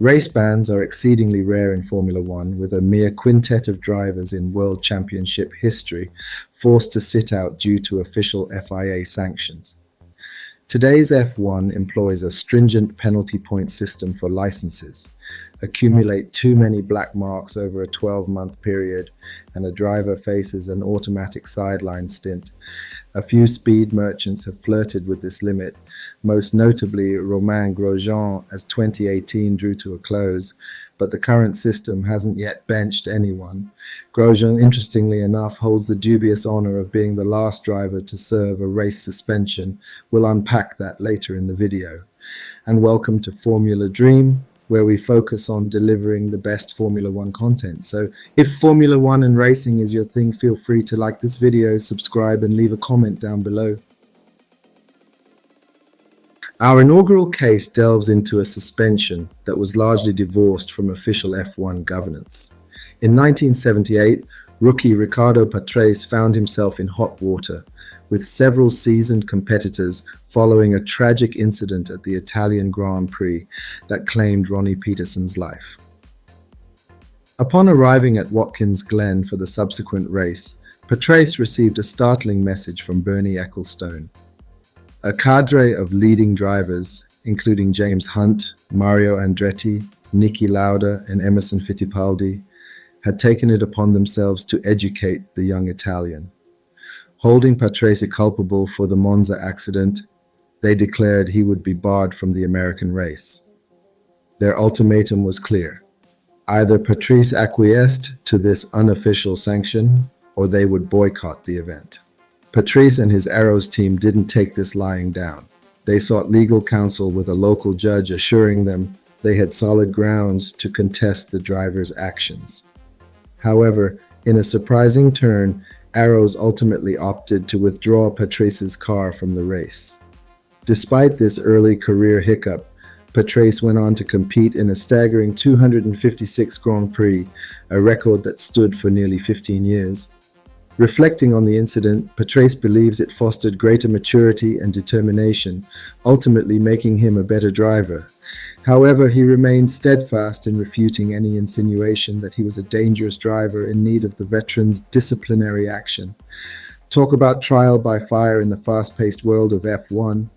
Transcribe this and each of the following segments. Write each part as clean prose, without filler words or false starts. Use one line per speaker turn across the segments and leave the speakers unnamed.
Race bans are exceedingly rare in Formula One, with a mere quintet of drivers in World Championship history forced to sit out due to official FIA sanctions. Today's F1 employs a stringent penalty point system for licenses, accumulate too many black marks over a 12-month period, and a driver faces an automatic sideline stint. A few speed merchants have flirted with this limit, most notably Romain Grosjean as 2018 drew to a close, but the current system hasn't yet benched anyone. Grosjean, interestingly enough, holds the dubious honor of being the last driver to serve a race suspension. We'll unpack that later in the video. And welcome to Formula Dream, where we focus on delivering the best Formula One content. So if Formula One and racing is your thing, feel free to like this video, subscribe, and leave a comment down below. Our inaugural case delves into a suspension that was largely divorced from official F1 governance. In 1978, rookie Ricardo Patrese found himself in hot water, with several seasoned competitors following a tragic incident at the Italian Grand Prix that claimed Ronnie Peterson's life. Upon arriving at Watkins Glen for the subsequent race, Patrese received a startling message from Bernie Ecclestone. A cadre of leading drivers, including James Hunt, Mario Andretti, Niki Lauda, and Emerson Fittipaldi, had taken it upon themselves to educate the young Italian. Holding Patrese culpable for the Monza accident, they declared he would be barred from the American race. Their ultimatum was clear. Either Patrese acquiesced to this unofficial sanction, or they would boycott the event. Patrese and his Arrows team didn't take this lying down. They sought legal counsel with a local judge assuring them they had solid grounds to contest the driver's actions. However, in a surprising turn, Arrows ultimately opted to withdraw Patrese's car from the race. Despite this early career hiccup, Patrese went on to compete in a staggering 256 Grand Prix, a record that stood for nearly 15 years. Reflecting on the incident, Patrese believes it fostered greater maturity and determination, ultimately making him a better driver. However, he remains steadfast in refuting any insinuation that he was a dangerous driver in need of the veteran's disciplinary action. Talk about trial by fire in the fast-paced world of F1.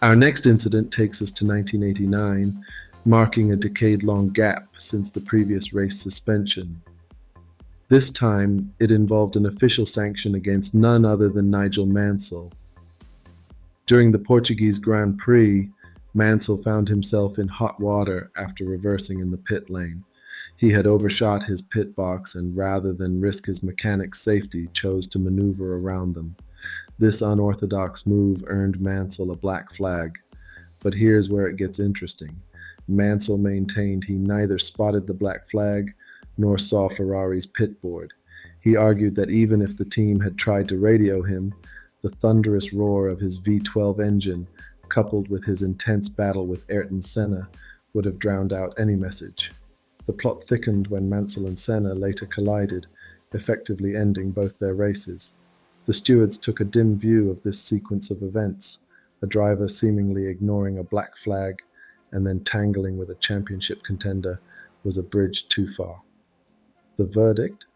Our next incident takes us to 1989, marking a decade-long gap since the previous race suspension. This time, it involved an official sanction against none other than Nigel Mansel. During the Portuguese Grand Prix, Mansell found himself in hot water after reversing in the pit lane. He had overshot his pit box and rather than risk his mechanic's safety, chose to maneuver around them. This unorthodox move earned Mansell a black flag. But here's where it gets interesting. Mansell maintained he neither spotted the black flag nor saw Ferrari's pit board. He argued that even if the team had tried to radio him, the thunderous roar of his V12 engine, coupled with his intense battle with Ayrton Senna, would have drowned out any message. The plot thickened when Mansell and Senna later collided, effectively ending both their races. The stewards took a dim view of this sequence of events, a driver seemingly ignoring a black flag and then tangling with a championship contender was a bridge too far. The verdict?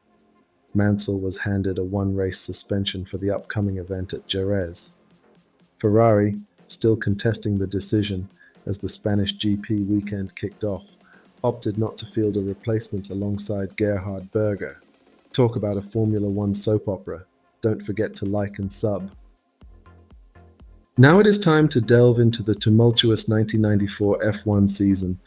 Mansell was handed a one-race suspension for the upcoming event at Jerez. Ferrari, still contesting the decision as the Spanish GP weekend kicked off, opted not to field a replacement alongside Gerhard Berger. Talk about a Formula One soap opera. Don't forget to like and sub. Now it is time to delve into the tumultuous 1994 F1 season,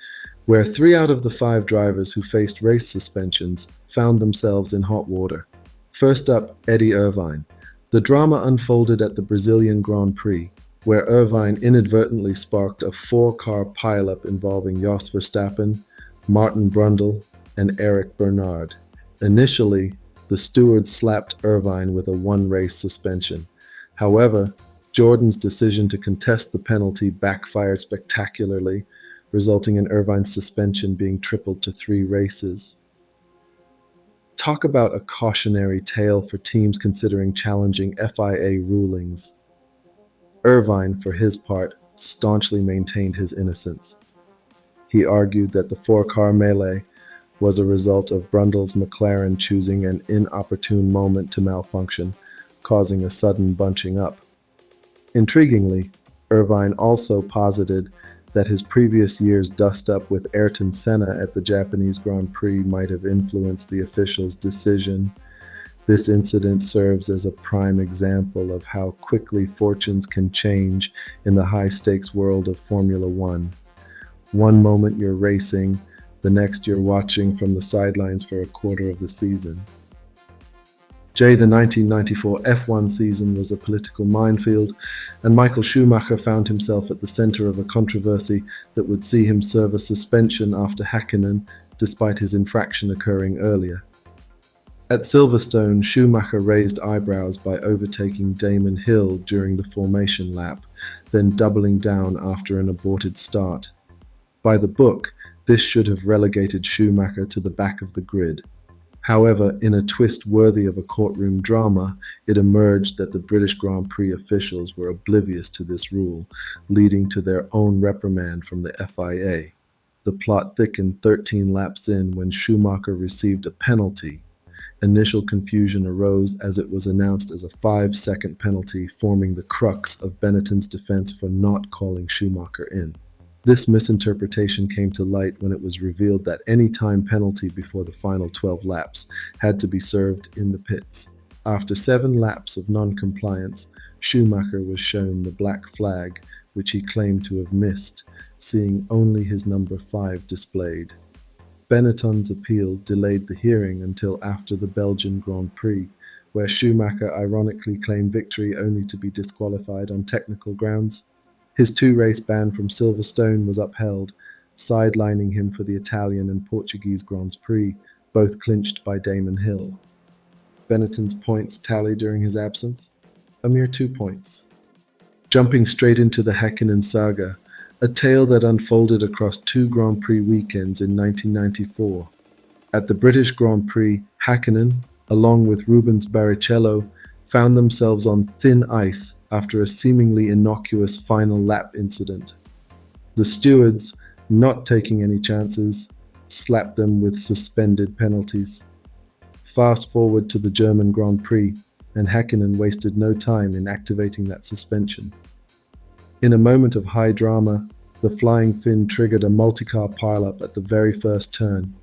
where 3 out of the 5 drivers who faced race suspensions found themselves in hot water. First up, Ide Irvine. The drama unfolded at the Brazilian Grand Prix, where Irvine inadvertently sparked a 4-car pileup involving Jos Verstappen, Martin Brundle, and Eric Bernard. Initially, the stewards slapped Irvine with a 1-race suspension. However, Jordan's decision to contest the penalty backfired spectacularly, resulting in Irvine's suspension being tripled to 3 races. Talk about a cautionary tale for teams considering challenging FIA rulings. Irvine, for his part, staunchly maintained his innocence. He argued that the four-car melee was a result of Brundle's McLaren choosing an inopportune moment to malfunction, causing a sudden bunching up. Intriguingly, Irvine also posited that his previous year's dust-up with Ayrton Senna at the Japanese Grand Prix might have influenced the official's decision. This incident serves as a prime example of how quickly fortunes can change in the high-stakes world of Formula One. One moment you're racing, the next you're watching from the sidelines for a quarter of the season. The 1994 F1 season was a political minefield, and Michael Schumacher found himself at the center of a controversy that would see him serve a suspension after Häkkinen, despite his infraction occurring earlier. At Silverstone, Schumacher raised eyebrows by overtaking Damon Hill during the formation lap, then doubling down after an aborted start. By the book, this should have relegated Schumacher to the back of the grid. However, in a twist worthy of a courtroom drama, it emerged that the British Grand Prix officials were oblivious to this rule, leading to their own reprimand from the FIA. The plot thickened 13 laps in when Schumacher received a penalty. Initial confusion arose as it was announced as a 5-second penalty, forming the crux of Benetton's defense for not calling Schumacher in. This misinterpretation came to light when it was revealed that any time penalty before the final 12 laps had to be served in the pits. After 7 laps of non-compliance, Schumacher was shown the black flag, which he claimed to have missed, seeing only his number 5 displayed. Benetton's appeal delayed the hearing until after the Belgian Grand Prix, where Schumacher ironically claimed victory only to be disqualified on technical grounds. His 2-race ban from Silverstone was upheld, sidelining him for the Italian and Portuguese Grands Prix, both clinched by Damon Hill. Benetton's points tally during his absence? A mere 2 points. Jumping straight into the Häkkinen saga, a tale that unfolded across 2 Grand Prix weekends in 1994. At the British Grand Prix, Häkkinen, along with Rubens Barrichello, found themselves on thin ice after a seemingly innocuous final lap incident. The stewards, not taking any chances, slapped them with suspended penalties. Fast forward to the German Grand Prix, and Häkkinen wasted no time in activating that suspension. In a moment of high drama, the flying Finn triggered a multi-car pileup at the very first turn.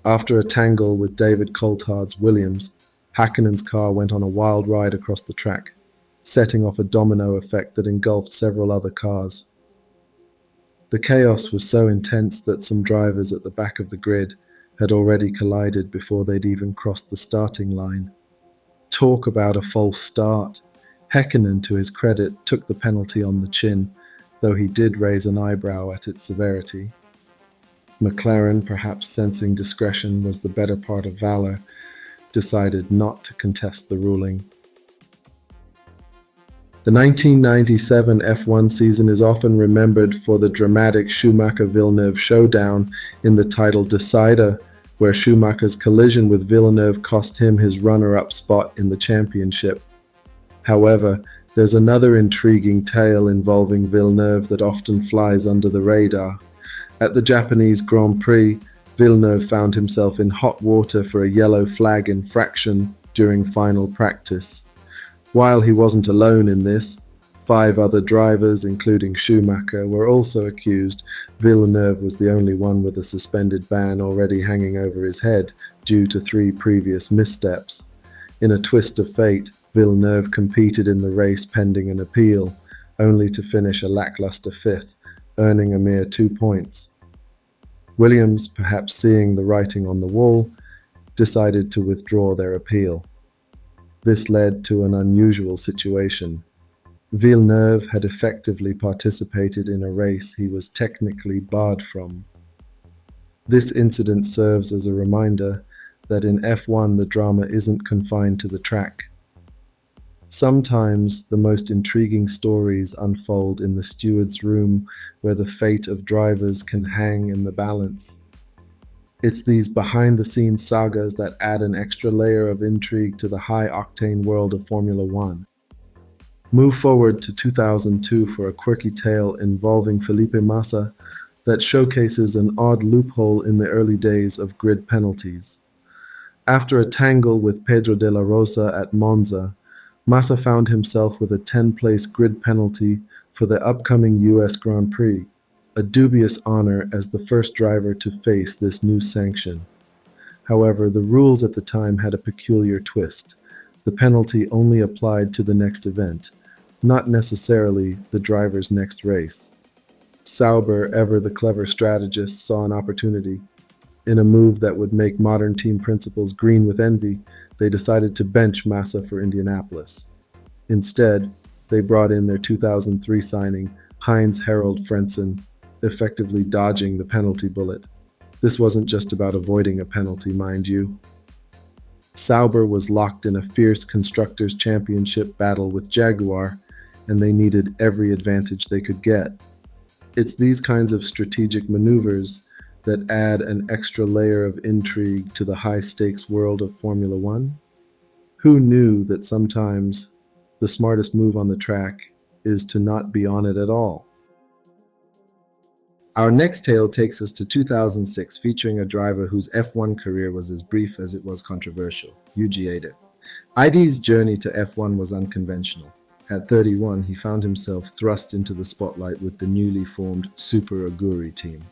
After a tangle with David Coulthard's Williams, Häkkinen's car went on a wild ride across the track, setting off a domino effect that engulfed several other cars. The chaos was so intense that some drivers at the back of the grid had already collided before they'd even crossed the starting line. Talk about a false start. Häkkinen, to his credit, took the penalty on the chin, though he did raise an eyebrow at its severity. McLaren, perhaps sensing discretion was the better part of valor, decided not to contest the ruling. The 1997 F1 season is often remembered for the dramatic Schumacher-Villeneuve showdown in the title Decider, where Schumacher's collision with Villeneuve cost him his runner-up spot in the championship. However, there's another intriguing tale involving Villeneuve that often flies under the radar. At the Japanese Grand Prix, Villeneuve found himself in hot water for a yellow flag infraction during final practice. While he wasn't alone in this, 5 other drivers, including Schumacher, were also accused. Villeneuve was the only one with a suspended ban already hanging over his head due to 3 previous missteps. In a twist of fate, Villeneuve competed in the race pending an appeal, only to finish a lackluster 5th, earning a mere 2 points. Williams, perhaps seeing the writing on the wall, decided to withdraw their appeal. This led to an unusual situation. Villeneuve had effectively participated in a race he was technically barred from. This incident serves as a reminder that in F1 the drama isn't confined to the track. Sometimes the most intriguing stories unfold in the steward's room, where the fate of drivers can hang in the balance. It's these behind-the-scenes sagas that add an extra layer of intrigue to the high-octane world of Formula One. Move forward to 2002 for a quirky tale involving Felipe Massa that showcases an odd loophole in the early days of grid penalties. After a tangle with Pedro de la Rosa at Monza, Massa found himself with a 10-place grid penalty for the upcoming US Grand Prix, a dubious honor as the first driver to face this new sanction. However, the rules at the time had a peculiar twist. The penalty only applied to the next event, not necessarily the driver's next race. Sauber, ever the clever strategist, saw an opportunity. In a move that would make modern team principals green with envy, they decided to bench Massa for Indianapolis. Instead, they brought in their 2003 signing, Heinz-Harald Frentzen, effectively dodging the penalty bullet. This wasn't just about avoiding a penalty, mind you. Sauber was locked in a fierce Constructors' Championship battle with Jaguar, and they needed every advantage they could get. It's these kinds of strategic maneuvers that add an extra layer of intrigue to the high-stakes world of Formula One. Who knew that sometimes the smartest move on the track is to not be on it at all? Our next tale takes us to 2006, featuring a driver whose F1 career was as brief as it was controversial, Yuji Ide. Ide's journey to F1 was unconventional. At 31, he found himself thrust into the spotlight with the newly formed Super Aguri team.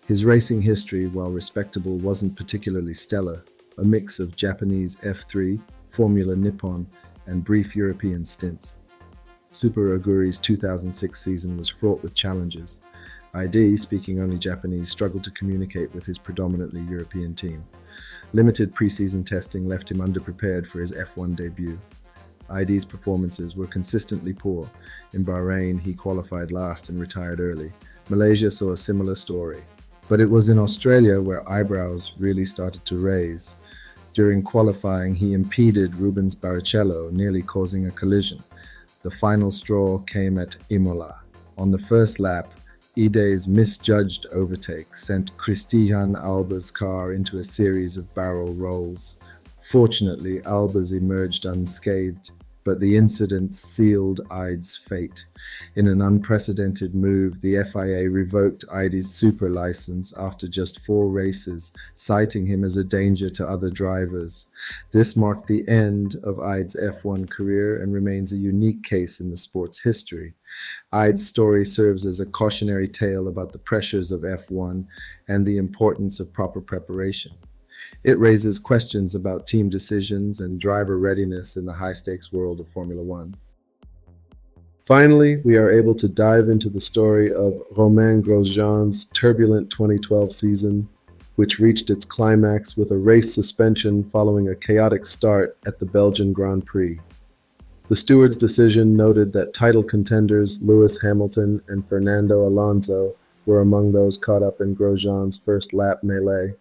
His racing history, while respectable, wasn't particularly stellar, a mix of Japanese F3, Formula Nippon, and brief European stints. Super Aguri's 2006 season was fraught with challenges. Ide, speaking only Japanese, struggled to communicate with his predominantly European team. Limited preseason testing left him underprepared for his F1 debut. Ide's performances were consistently poor. In Bahrain, he qualified last and retired early. Malaysia saw a similar story. But it was in Australia where eyebrows really started to raise. During qualifying, he impeded Rubens Barrichello, nearly causing a collision. The final straw came at Imola. On the first lap, Ide's misjudged overtake sent Christian Alba's car into a series of barrel rolls. Fortunately, Alba's emerged unscathed, but the incident sealed Ide's fate. In an unprecedented move, the FIA revoked Ide's super license after just 4 races, citing him as a danger to other drivers. This marked the end of Ide's F1 career and remains a unique case in the sport's history. Ide's story serves as a cautionary tale about the pressures of F1 and the importance of proper preparation. It raises questions about team decisions and driver readiness in the high-stakes world of Formula One. Finally, we are able to dive into the story of Romain Grosjean's turbulent 2012 season, which reached its climax with a race suspension following a chaotic start at the Belgian Grand Prix. The steward's decision noted that title contenders Lewis Hamilton and Fernando Alonso were among those caught up in Grosjean's first lap melee.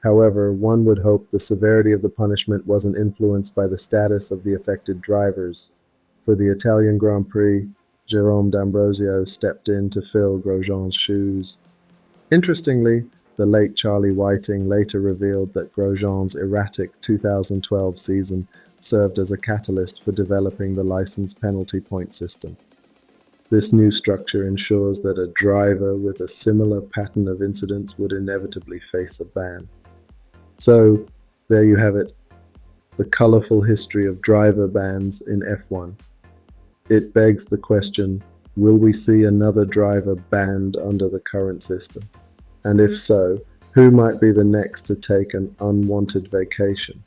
However, one would hope the severity of the punishment wasn't influenced by the status of the affected drivers. For the Italian Grand Prix, Jerome D'Ambrosio stepped in to fill Grosjean's shoes. Interestingly, the late Charlie Whiting later revealed that Grosjean's erratic 2012 season served as a catalyst for developing the license penalty point system. This new structure ensures that a driver with a similar pattern of incidents would inevitably face a ban. So, there you have it, the colorful history of driver bans in F1. It begs the question, will we see another driver banned under the current system? And if so, who might be the next to take an unwanted vacation?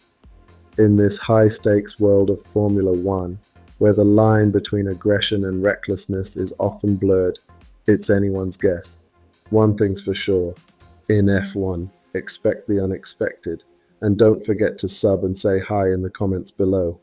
In this high-stakes world of Formula One, where the line between aggression and recklessness is often blurred, it's anyone's guess. One thing's for sure, in F1, expect the unexpected, and don't forget to sub and say hi in the comments below.